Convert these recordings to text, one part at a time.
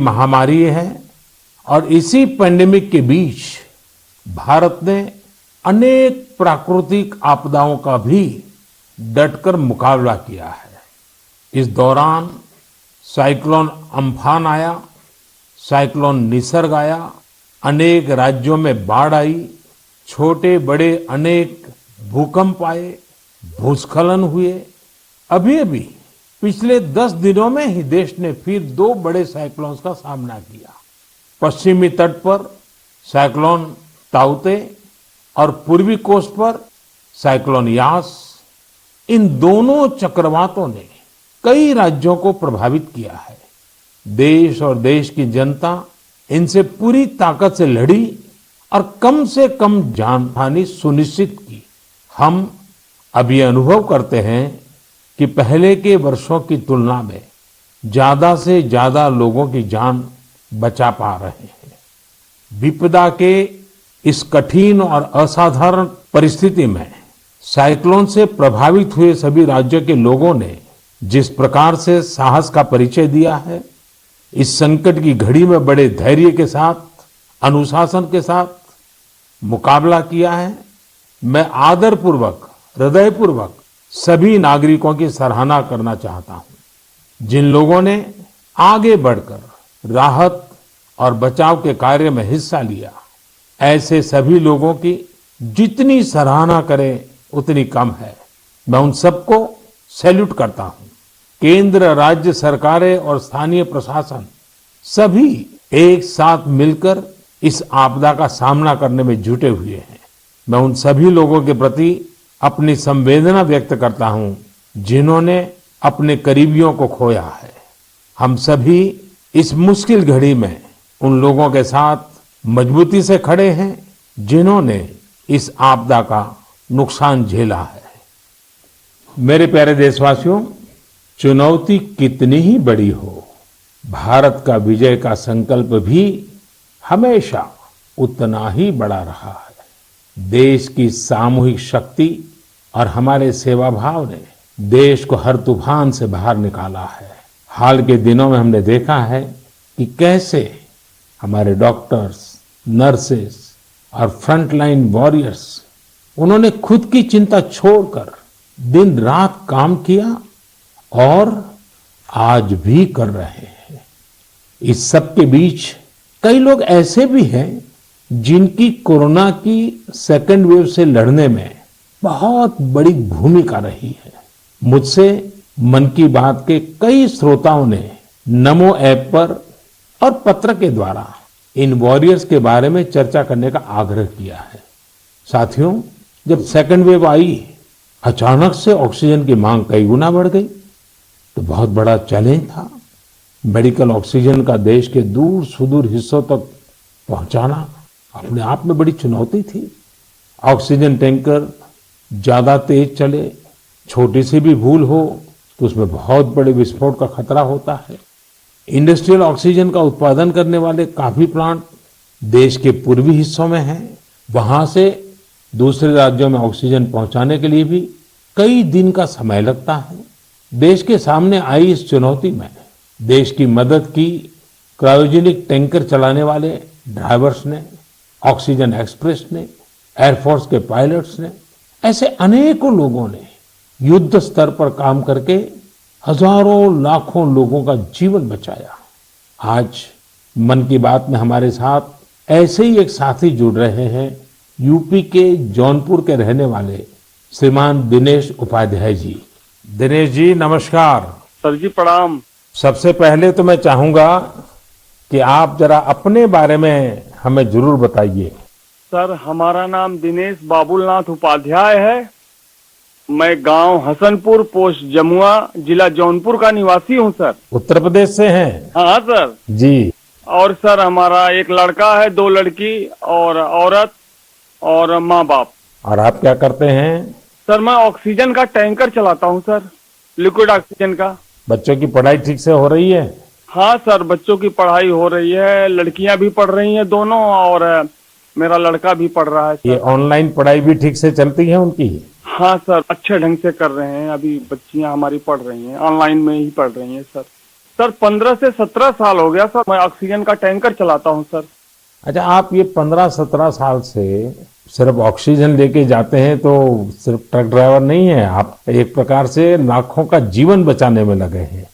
महामारी है और इसी पेंडेमिक के बीच भारत ने अनेक प्राकृतिक आपदाओं का भी डटकर मुकाबला किया है। इस दौरान साइक्लोन अम्फान आया, साइक्लोन निसर्ग आया, अनेक राज्यों में बाढ़ आई, छोटे बड़े अनेक भूकंप आए, भूस्खलन हुए। अभी अभी पिछले 10 दिनों में ही देश ने फिर 2 बड़े साइक्लोन्स का सामना किया। पश्चिमी तट पर साइक्लोन ताउते और पूर्वी कोस्ट पर साइक्लोन यास। इन दोनों चक्रवातों ने कई राज्यों को प्रभावित किया है। देश और देश की जनता इनसे पूरी ताकत से लड़ी और कम से कम जानहानि सुनिश्चित की। हम अब ये अनुभव करते हैं कि पहले के वर्षों की तुलना में ज्यादा से ज्यादा लोगों की जान बचा पा रहे हैं। विपदा के इस कठिन और असाधारण परिस्थिति में साइक्लोन से प्रभावित हुए सभी राज्यों के लोगों ने जिस प्रकार से साहस का परिचय दिया है, इस संकट की घड़ी में बड़े धैर्य के साथ, अनुशासन के साथ मुकाबला किया है, मैं आदरपूर्वक, हृदयपूर्वक सभी नागरिकों की सराहना करना चाहता हूं। जिन लोगों ने आगे बढ़कर राहत और बचाव के कार्य में हिस्सा लिया, ऐसे सभी लोगों की जितनी सराहना करें उतनी कम है। मैं उन सबको सैल्यूट करता हूं। केंद्र, राज्य सरकारें और स्थानीय प्रशासन सभी एक साथ मिलकर इस आपदा का सामना करने में जुटे हुए हैं। मैं उन सभी लोगों के प्रति अपनी संवेदना व्यक्त करता हूं जिन्होंने अपने करीबियों को खोया है। हम सभी इस मुश्किल घड़ी में उन लोगों के साथ मजबूती से खड़े हैं जिन्होंने इस आपदा का नुकसान झेला है। मेरे प्यारे देशवासियों, चुनौती कितनी ही बड़ी हो, भारत का विजय का संकल्प भी हमेशा उतना ही बड़ा रहा है। देश की सामूहिक शक्ति और हमारे सेवा भाव ने देश को हर तूफान से बाहर निकाला है। हाल के दिनों में हमने देखा है कि कैसे हमारे डॉक्टर्स, नर्सेस और फ्रंटलाइन वॉरियर्स, उन्होंने खुद की चिंता छोड़कर दिन रात काम किया और आज भी कर रहे हैं। इस सब के बीच कई लोग ऐसे भी हैं जिनकी कोरोना की सेकेंड वेव से लड़ने में बहुत बड़ी भूमिका रही है। मुझसे मन की बात के कई श्रोताओं ने नमो ऐप पर और पत्र के द्वारा इन वॉरियर्स के बारे में चर्चा करने का आग्रह किया है। साथियों, जब सेकेंड वेव आई, अचानक से ऑक्सीजन की मांग कई गुना बढ़ गई, तो बहुत बड़ा चैलेंज था। मेडिकल ऑक्सीजन का देश के दूर सुदूर हिस्सों तक पहुंचाना अपने आप में बड़ी चुनौती थी। ऑक्सीजन टैंकर ज्यादा तेज चले, छोटी सी भी भूल हो तो उसमें बहुत बड़े विस्फोट का खतरा होता है। इंडस्ट्रियल ऑक्सीजन का उत्पादन करने वाले काफी प्लांट देश के पूर्वी हिस्सों में हैं। वहां से दूसरे राज्यों में ऑक्सीजन पहुंचाने के लिए भी कई दिन का समय लगता है। देश के सामने आई इस चुनौती में देश की मदद की क्रायोजेनिक टैंकर चलाने वाले ड्राइवर्स ने, ऑक्सीजन एक्सप्रेस ने, एयरफोर्स के पायलट्स ने, ऐसे अनेकों लोगों ने युद्ध स्तर पर काम करके हजारों लाखों लोगों का जीवन बचाया। आज मन की बात में हमारे साथ ऐसे ही एक साथी जुड़ रहे हैं, यूपी के जौनपुर के रहने वाले श्रीमान दिनेश उपाध्याय जी। दिनेश जी नमस्कार। सर जी प्रणाम। सबसे पहले तो मैं चाहूंगा कि आप जरा अपने बारे में हमें जरूर बताइए। सर, हमारा नाम दिनेश बाबुलनाथ उपाध्याय है। मैं गांव हसनपुर, पोस्ट जमुआ, जिला जौनपुर का निवासी हूं सर। उत्तर प्रदेश से हैं? हाँ सर जी। और सर हमारा एक लड़का है, 2 लड़की और औरत और माँ बाप। और आप क्या करते हैं? सर मैं ऑक्सीजन का टैंकर चलाता हूं सर, लिक्विड ऑक्सीजन का। बच्चों की पढ़ाई ठीक से हो रही है? हाँ सर, बच्चों की पढ़ाई हो रही है, लड़कियां भी पढ़ रही हैं दोनों और मेरा लड़का भी पढ़ रहा है सर। ये ऑनलाइन पढ़ाई भी ठीक से चलती है उनकी? हाँ सर, अच्छे ढंग से कर रहे हैं। अभी बच्चियां हमारी पढ़ रही हैं, ऑनलाइन में ही पढ़ रही हैं सर। सर 15 से 17 साल हो गया सर, मैं ऑक्सीजन का टैंकर चलाता हूँ सर। अच्छा, आप ये 15-17 साल से सिर्फ ऑक्सीजन लेके जाते हैं, तो सिर्फ ट्रक ड्राइवर नहीं है आप, एक प्रकार से लाखों का जीवन बचाने में लगे हैं।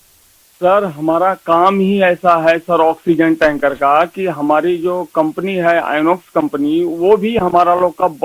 सर हमारा काम ही ऐसा है सर ऑक्सीजन टैंकर का, कि हमारी जो कंपनी है आइनॉक्स कंपनी, वो भी हमारा लोग का